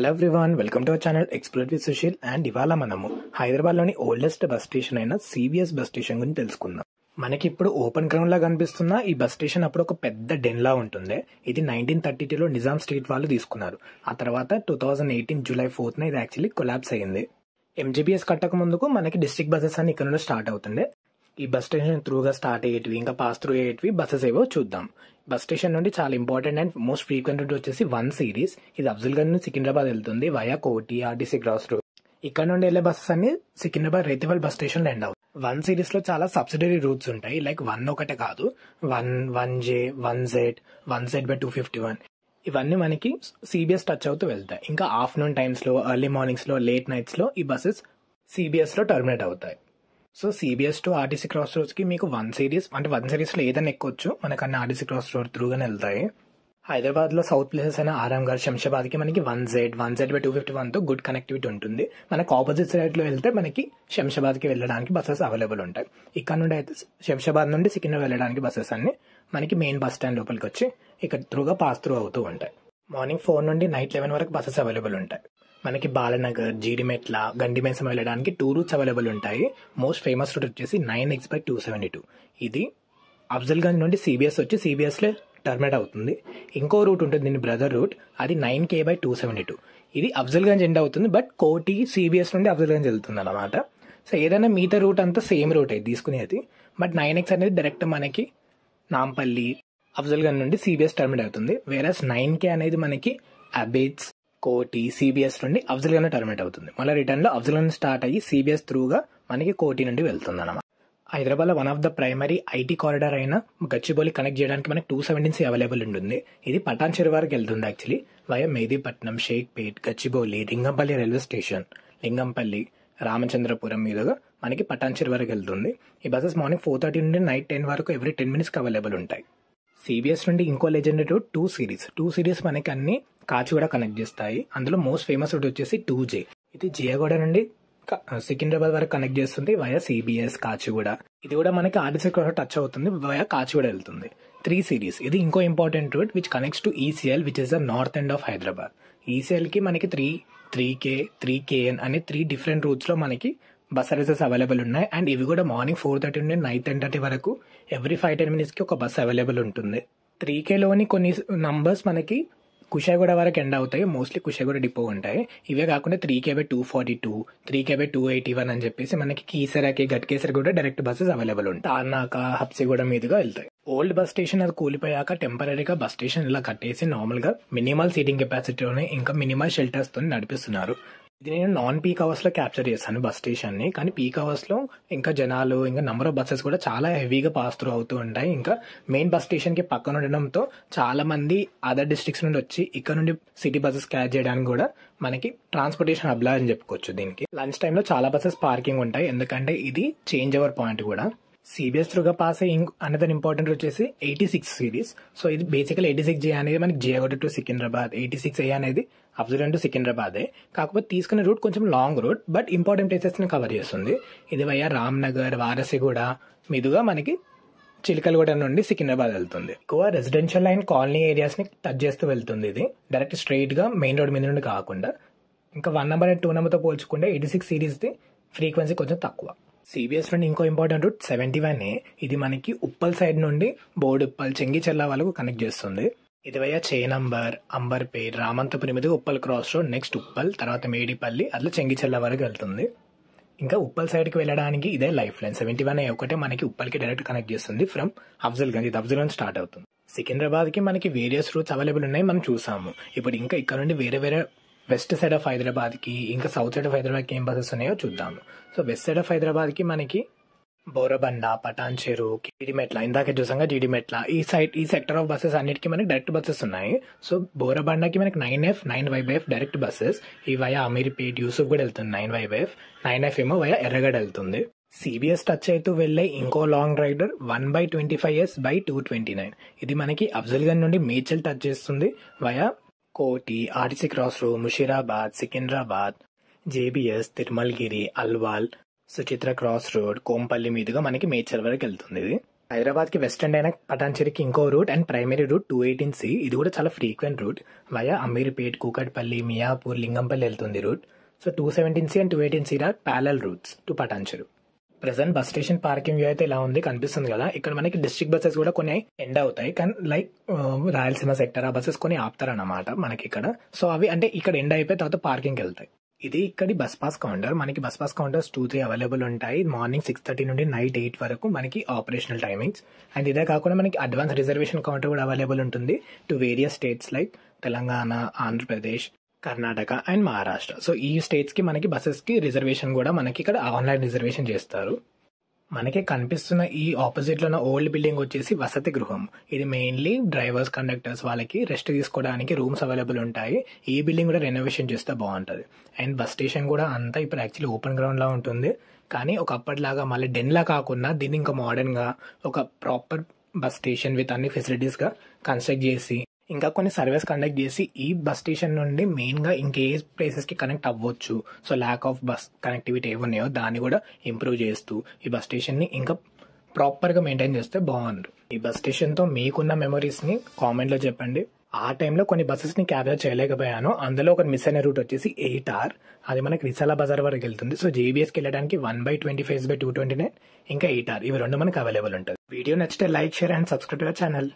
Hello everyone, welcome to our channel explore with Sushil. And ఇవాళ మనము హైదరాబాద్లోని ఓల్డెస్ట్ బస్ స్టేషన్ అయిన సిబిఎస్ బస్ స్టేషన్ గురించి తెలుసుకుందాం. మనకి ఇప్పుడు ఓపెన్ గ్రౌండ్ లా కనిపిస్తున్న ఈ బస్ స్టేషన్ అప్పుడు ఒక పెద్ద డెన్ లా ఉంటుంది. ఇది 1932లో నిజాం స్ట్రీట్ వాళ్ళు తీసుకున్నారు. ఆ తర్వాత 2018 జూలై 4th ఇది యాక్చువల్లీ కొలాప్స్ అయ్యింది. ఎంజీబీఎస్ కట్టక ముందుకు మనకి డిస్ట్రిక్ట్ బస్సెస్ అన్ని ఇక్కడ నుండి స్టార్ట్ అవుతుండే. ఈ బస్ స్టేషన్ త్రూగా స్టార్ట్ అయ్యేటివి ఇంకా పాస్ త్రూ అయ్యేటివి బస్సెస్ ఏవో చూద్దాం. బస్ స్టేషన్ నుండి చాలా important and most frequent route వచ్చేసి 1 సిరీస్. ఇది అఫ్జల్గంజ్ నుంచి సికింద్రాబాద్ వెళ్తుంది via Koti RTC cross road. ఇక్కడ నుండి వెళ్లే బస్సెస్ అన్ని సికింద్రాబాద్ రేతివల్ బస్ స్టేషన్ లో ఎండ్ అవుతాయి. 1 సిరీస్ లో చాలా సబ్సిడరీ రూట్స్ ఉంటాయి. లైక్ 1 ఒకటే కాదు, 1, 1J, 1Z, 1Z/251 ఇవన్నీ మనకి సిబిఎస్ టచ్ అవుతూ వెళ్తాయి. ఇంకా ఆఫ్టర్నూన్ టైమ్స్ లో, ఎర్లీ మార్నింగ్స్ లో, లేట్ నైట్స్ లో ఈ బస్సెస్ సిబిఎస్ లో టర్మినేట్ అవుతాయి. So CBS to RTC cross roads కి మీకు 1 సిరీస్ అంటే 1 సిరీస్ లో ఏదైనా ఎక్కొచ్చు. మనకు అన్ని ఆర్టీసీ క్రాస్ రోడ్ త్రూగానే వెళ్తాయి. హైదరాబాద్ లో సౌత్ ప్లేసెస్ అయిన ఆరాంఘర్, శంషాబాద్ కి మనకి 1Z/251 తో గుడ్ కనెక్టివిటీ ఉంటుంది. మనకు ఆపోజిట్ సైడ్ లో వెళ్తే మనకి శంషాబాద్ కి వెళ్ళడానికి బస్సెస్ అవైలబుల్ ఉంటాయి. ఇక్కడ నుండి అయితే శంషాబాద్ నుండి సికింద్రాబాద్ వెళ్ళడానికి బస్సెస్ అన్ని మనకి మెయిన్ బస్ స్టాండ్ లోపలికి వచ్చి ఇక్కడ త్రూగా పాస్ త్రూ అవుతూ ఉంటాయి. మార్నింగ్ 4 నుండి నైట్ 11 వరకు బస్సెస్ అవైలబుల్ ఉంటాయి. మనకి బాలనగర్, జీడిమెట్ల, గండిమేసం వెళ్ళడానికి 2 రూట్స్ అవైలబుల్ ఉంటాయి. మోస్ట్ ఫేమస్ రూట్ వచ్చేసి 9X/272. ఇది అఫ్జల్గంజ్ నుండి సిబిఎస్ వచ్చి సిబిఎస్ లో టర్మినేట్ అవుతుంది. ఇంకో రూట్ ఉంటుంది దీని బ్రదర్ రూట్, అది 9K/272. ఇది అఫ్జల్గంజ్ ఎండ్ అవుతుంది, బట్ కోటి సిబిఎస్ నుండి అఫ్జల్గంజ్ వెళ్తుంది అన్నమాట. సో ఏదైనా మిగతా రూట్ అంతా సేమ్ రూట్ అయితే తీసుకునేది, బట్ 9X అనేది డైరెక్ట్ మనకి నాంపల్లి, అఫ్జల్గంజ్ నుండి సిబిఎస్ టర్మినేట్ అవుతుంది. వేరస్ 9K అనేది మనకి అబేట్స్, కోటి, సిబిఎస్ నుండి అఫ్జల్గంజ్ టర్మినేట్ అవుతుంది. మళ్ళీ రిటర్న్ లో అఫ్జల్గంజ్ స్టార్ట్ అయ్యి సిబిఎస్ త్రూగా మనకి కోటి నుండి వెళ్తుంది అన్నమాట. హైదరాబాద్ లో one of the primary IT corridor అయిన గచ్చిబౌలి కనెక్ట్ చేయడానికి మనకి 217C అవైలబుల్ ఉంటుంది. ఇది పటాన్ చెరువు వరకు వెళ్తుంది actually via Mehdipatnam, Shaikpet, Gachibowli, Lingampally railway station, Lingampally, Ramachandrapuram మీదుగా మనకి పటాన్ చెరువు వరకు వెళ్తుంది. ఈ బస్సెస్ మార్నింగ్ 4:30 నుండి నైట్ 10 వరకు ఎవ్రీ 10 minutes అవైలబుల్ ఉంటాయి. సిబిఎస్ నుండి ఇంకో లెజెండరీ రూట్ 2 సిరీస్ మనకి అన్ని కాచిగూడ కనెక్ట్ చేస్తాయి. అందులో మోస్ట్ ఫేమస్ రూట్ వచ్చేసి 2J. ఇది జియాగూడ నుండి సికింద్రాబాద్ వరకు కనెక్ట్ చేస్తుంది వయా సిబిఎస్ కాచిగూడ. ఇది కూడా మనకి ఆర్టీసీ టచ్ అవుతుంది వయా కాచిగూడ వెళ్తుంది. 3 సిరీస్ ఇది ఇంకో important route which connects to ECIL which is the north end of Hyderabad. ECIL కి మనకి 3K, 3KN అనే 3 డిఫరెంట్ రూట్స్ లో మనకి బస్ సర్వీసెస్ అవైలబుల్ ఉన్నాయి. అండ్ ఇవి కూడా మార్నింగ్ 4:30 నుండి నైట్ 10:30 వరకు ఎవ్రీ 5-10 minutes కి ఒక బస్ అవైలబుల్ ఉంటుంది. 3Kలోని కొన్ని నంబర్స్ మనకి కుషాయిగూడ వరకు ఎండ్ అవుతాయి. మోస్ట్లీ కుషాయిగూడ డిపో ఉంటాయి. ఇవే కాకుండా 3K/242, 3K/281 అని చెప్పేసి మనకి కీసరాకి, గట్కేసరి కూడా డైరెక్ట్ బస్సెస్ అవైలబుల్ ఉంటాయి. తార్నాక, హబ్సిగూడ మీదుగా వెళ్తాయి. ఓల్డ్ బస్ స్టేషన్ అది కూలిపోయాక టెంపరీగా బస్ స్టేషన్ ఇలా కట్టేసి నార్మల్ గా మినిమల్ సీటింగ్ కెపాసిటీలోనే ఇంకా మినిమల్ షెల్టర్స్ తో నడిపిస్తున్నారు. ఇది నేను నాన్ పీక్ అవర్స్ లో క్యాప్చర్ చేశాను బస్ స్టేషన్ ని. కానీ పీక్ అవర్స్ లో ఇంకా జనాలు, ఇంకా నంబర్ ఆఫ్ బస్సెస్ కూడా చాలా హెవీగా పాస్ త్రూ అవుతూ ఉంటాయి. ఇంకా మెయిన్ బస్ స్టేషన్ కి పక్కన ఉండడంతో చాలా మంది అదర్ డిస్ట్రిక్ట్స్ నుండి వచ్చి ఇక్కడ నుండి సిటీ బస్సెస్ క్యాచ్ చేయడానికి కూడా మనకి ట్రాన్స్పోర్టేషన్ హబ్ లా అని చెప్పుకోవచ్చు. దీనికి లంచ్ టైమ్ లో చాలా బస్సెస్ పార్కింగ్ ఉంటాయి, ఎందుకంటే ఇది చేంజ్ ఓవర్ పాయింట్ కూడా. సిబిఎస్ త్రూగా పాస్ అయ్యి అనేది ఇంపార్టెంట్ వచ్చేసి 86 సిరీస్. సో ఇది బేసికల్ 86J అనేది మనకి జియాగూడ టు సికింద్రాబాద్, 86A అనేది అఫ్జల్గంజ్ టు సికింద్రాబాదే. కాకపోతే తీసుకునే రూట్ కొంచెం long route, but important places ని కవర్ చేస్తుంది. ఇది వయా రామ్నగర్, వారసిగూడ మీదుగా మనకి చిలకలగూడ నుండి సికింద్రాబాద్ వెళ్తుంది. ఎక్కువ రెసిడెన్షియల్ అండ్ కాలనీ ఏరియాస్ ని టచ్ చేస్తూ వెళ్తుంది. ఇది డైరెక్ట్ స్ట్రైట్ గా మెయిన్ రోడ్ మీద నుండి కాకుండా. ఇంకా 1 నెంబర్ అండ్ 2 నెంబర్ తో పోల్చుకుంటే 86 సిరీస్ ది ఫ్రీక్వెన్సీ కొంచెం తక్కువ. సిబిఎస్ నుండి ఇంకో ఇంపార్టెంట్ రూట్ 71A. ఇది మనకి ఉప్పల్ సైడ్ నుండి బోడుప్పల్, చెంగిచెర్ల వాళ్ళకు కనెక్ట్ చేస్తుంది. ఇది వయా చేనంబర్, అంబర్పేట్, రామంతపురం మీదుగా Uppal cross road, next Uppal, తర్వాత మేడిపల్లి, అట్లా చెంగిచెర్ల వరకు వెళ్తుంది. ఇంకా ఉప్పల్ సైడ్ కి వెళ్ళడానికి ఇదే లైఫ్ లైన్ 71A ఒకటే మనకి ఉప్పల్కి డైరెక్ట్ కనెక్ట్ చేస్తుంది ఫ్రమ్ అఫ్జల్గంజ్. ఇది అఫ్జల్గంజ్ స్టార్ట్ అవుతుంది. సికింద్రాబాద్ కి మనకి వేరియస్ రూట్స్ అవైలబుల్ ఉన్నాయి, మనం చూసాము. ఇప్పుడు ఇంకా ఇక్కడ నుండి వేరే వెస్ట్ సైడ్ ఆఫ్ హైదరాబాద్ కి, ఇంకా సౌత్ సైడ్ ఆఫ్ హైదరాబాద్ కి ఏం బస్సెస్ ఉన్నాయో చూద్దాము. So west side of Hyderabad కి మనకి బోరబండ, పటాన్ చెరువు, జీడిమెట్ల, ఇందాక చూసాంగా జీడిమెట్ల, ఈ సెక్టర్ ఆఫ్ బస్సెస్ అన్నిటికీ మనకి డైరెక్ట్ బస్సెస్ ఉన్నాయి. సో బోరబండకి మనకి 9F, 9YF డైరెక్ట్ బస్సెస్. ఈ వయా అమీర్పేట్, యూసుఫ్ కూడా వెళ్తుంది 9YF, 9F ఏమో వయా ఎర్రగడ్డ వెళ్తుంది. సిబిఎస్ టచ్ అవుతూ వెళ్లే ఇంకో లాంగ్ రైడర్ 1/25S/229. ఇది మనకి అఫ్జల్గంజ్ నుండి మేడ్చల్ టచ్ చేస్తుంది via Koti, RTC cross road, Musheerabad, Secunderabad, JBS, Tirumalagiri, Alwal, Suchitra cross road, Kompally మీదుగా మనకి మేడ్చల్ వరకు వెళ్తుంది. ఇది హైదరాబాద్కి వెస్ట్ ఎండ్ అయిన పటాన్చెరికి ఇంకో route and primary route 218C. ఇది కూడా చాలా frequent route. Via Ameerpet, Kukatpally, Miyapur, Lingampally వెళ్తుంది route. So 217C and 218C are parallel routes to Patancheru. Present bus station parking view అయితే ఇలా ఉంది, కనిపిస్తుంది కదా. ఇక్కడ మనకి డిస్ట్రిక్ట్ బస్సెస్ కూడా కొన్ని ఎండ్ అవుతాయి, కానీ లైక్ రాయలసీమ సెక్టర్ ఆ బస్సెస్ కొన్ని ఆపుతారన్నమాట మనకి ఇక్కడ. సో అవి అంటే ఇక్కడ ఎండ్ అయిపోయి తర్వాత పార్కింగ్కి వెళ్తాయి. ఇది ఇక్కడి బస్ పాస్ కౌంటర్. మనకి బస్ పాస్ కౌంటర్స్ 2-3 అవైలబుల్ ఉంటాయి. మార్నింగ్ 6:30 నుండి నైట్ 8 వరకు మనకి ఆపరేషనల్ టైమింగ్స్. అండ్ ఇదే కాకుండా మనకి అడ్వాన్స్ రిజర్వేషన్ కౌంటర్ కూడా అవైలబుల్ ఉంటుంది to various states like Telangana, Andhra Pradesh, Karnataka and Maharashtra. So ఈ స్టేట్స్కి మనకి బస్సెస్కి రిజర్వేషన్ కూడా మనకి ఇక్కడ ఆన్లైన్ రిజర్వేషన్ చేస్తారు. మనకి కనిపిస్తున్న ఈ ఆపోజిట్లో ఉన్న ఓల్డ్ బిల్డింగ్ వచ్చేసి వసతి గృహం. ఇది మెయిన్లీ డ్రైవర్స్, కండక్టర్స్ వాళ్ళకి రెస్ట్ తీసుకోవడానికి రూమ్స్ అవైలబుల్ ఉంటాయి. ఈ బిల్డింగ్ కూడా రెనోవేషన్ చేస్తే బాగుంటుంది. అండ్ బస్ స్టేషన్ కూడా అంతా ఇప్పుడు యాక్చువల్లీ ఓపెన్ గ్రౌండ్లా ఉంటుంది, కానీ ఒకప్పటిలాగా మళ్ళీ డెన్లా కాకుండా దీన్ని ఇంకా మోడర్న్గా ఒక ప్రాపర్ బస్ స్టేషన్ విత్ అన్ని ఫెసిలిటీస్గా కన్స్ట్రక్ట్ చేసి ఇంకా కొన్ని సర్వీస్ కండక్ట్ చేసి ఈ బస్ స్టేషన్ నుండి మెయిన్గా ఇంకే ప్లేసెస్కి కనెక్ట్ అవ్వచ్చు. So lack of bus connectivity ఏమున్నాయో దాన్ని కూడా ఇంప్రూవ్ చేస్తూ ఈ బస్ స్టేషన్ని ఇంకా ప్రాపర్గా మెయింటైన్ చేస్తే బాగుండు. ఈ బస్ స్టేషన్తో మీకున్న మెమరీస్ని కామెంట్లో చెప్పండి. ఆ టైంలో కొన్ని బస్సెస్ని క్యాప్చర్ చేయలేకపోయాను. అందులో ఒక మిస్ అయిన రూట్ వచ్చేసి 8R. అది మనకి రిసాలా బజార్ వరకు వెళ్తుంది. సో JBSకి వెళ్ళడానికి 1/25/229 ఇంకా 8R ఇవి రెండు మనకి అవైలబుల్ ఉంటుంది. వీడియో నచ్చితే like, share and subscribe to our channel.